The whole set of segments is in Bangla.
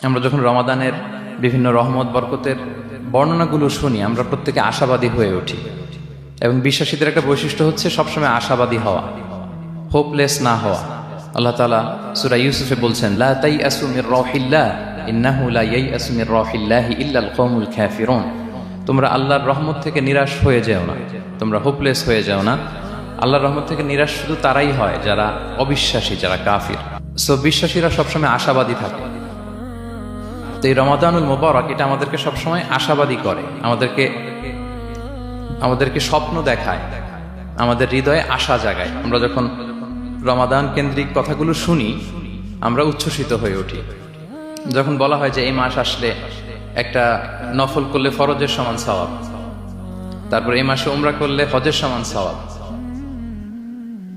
আমরা যখন রমাদানের বিভিন্ন রহমত বরকতের বর্ণনাগুলো শুনি, আমরা প্রত্যেকে আশাবাদী হয়ে উঠি। এবং বিশ্বাসীদের একটা বৈশিষ্ট্য হচ্ছে সবসময় আশাবাদী হওয়া, হোপলেস না হওয়া। আল্লাহ তাআলা সূরা ইউসুফে বলছেন, লা তাইয়াসু মির রাহিল্লাহ ইন্নাহু লা ইয়াইয়াসু মির রাহিল্লাহি ইল্লাল কওমুল কাফিরুন। তোমরা আল্লাহর রহমত থেকে নিরাশ হয়ে যেও না, তোমরা হোপলেস হয়ে যাও না। আল্লাহর রহমত থেকে নিরাশ শুধু তারাই হয় যারা অবিশ্বাসী, যারা কাফির। সো বিশ্বাসীরা সবসময় আশাবাদী থাকে। তো এই রমাদানুল মুবারক এটা আমাদেরকে সবসময় আশাবাদী করে, আমাদেরকে স্বপ্ন দেখায়, আমাদের হৃদয়ে আশা জাগায়। আমরা যখন রমাদান কেন্দ্রিক কথাগুলো শুনি আমরা উচ্ছ্বসিত হয়ে উঠি। যখন বলা হয় যে এই মাস আসলে একটা নফল করলে ফরজের সমান সওয়াব, তারপর এই মাসে উমরা করলে হজের সমান সওয়াব,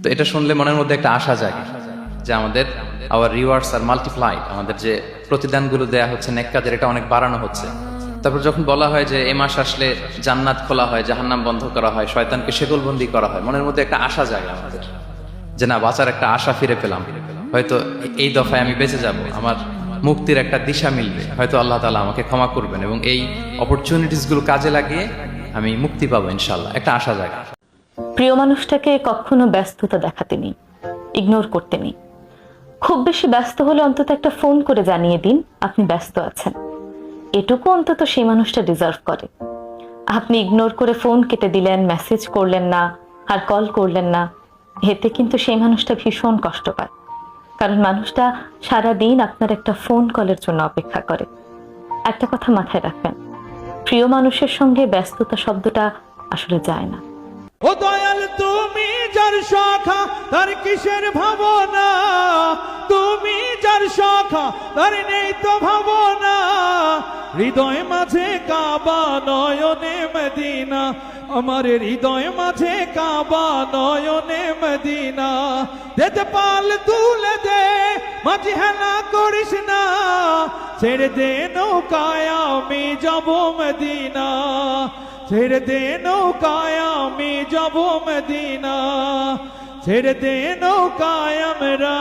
তো এটা শুনলে মনের মধ্যে একটা আশা জাগে যে আমাদের আওয়ার রিওয়ার্ডস আর মাল্টিপ্লাইড, আমাদের যে প্রতিদানগুলো দেয়া হচ্ছে নেক কাজের, এটা অনেক বাড়ানো হচ্ছে। তারপর যখন বলা হয় যে এই মাস আসলে জান্নাত খোলা হয়, জাহান্নাম বন্ধ করা হয়, শয়তানকে শেকলবন্দি করা হয়, মনের মধ্যে একটা আশা জাগে আমাদের যে না, বাঁচার একটা আশা ফিরে পেলাম, হয়তো এই দফায় আমি বেঁচে যাব, আমার মুক্তির একটা দিশা মিলবে, হয়তো আল্লাহ তাআলা আমাকে ক্ষমা করবেন এবং এই অপরচুনিটিসগুলো কাজে লাগিয়ে আমি মুক্তি পাবো ইনশাআল্লাহ, একটা আশা জাগে। প্রিয় মানুষটাকে কখনো ব্যস্ততা দেখাতে নেই, ইগনোর করতে নেই। খুব বেশি ব্যস্ত হলে অন্তত একটা ফোন করে জানিয়ে দিন আপনি ব্যস্ত আছেন। এটুকু অন্তত সেই মানুষটা ডিজার্ভ করে। আপনি ইগনোর করে ফোন কেটে দিলেন, মেসেজ করলেন না, আর কল করলেন না, এতে কিন্তু সেই মানুষটা ভীষণ কষ্ট পায়। কারণ মানুষটা সারাদিন আপনার একটা ফোন কলের জন্য অপেক্ষা করে। একটা কথা মাথায় রাখবেন, প্রিয় মানুষের সঙ্গে ব্যস্ততা শব্দটা আসলে যায় না। ও দয়াল, তুমি যার শাখা তার কিসের ভাবনা, তুমি যার শাখা তার নেই তো ভাবনা। হৃদয় মাঝে কাবা, নয়নে মদিনা, আমার হৃদয় মাঝে কাবা, নয়নে মদিনা। দেতে পাল তুলে দে, মাঝে হেলা করিস না, ছেড়ে দে নৌকায় আমি যাব মদিনা, ছেড়ে দে নৌকায় আমি যাব মদিনা, ছেড়ে দে নৌকায় আমরা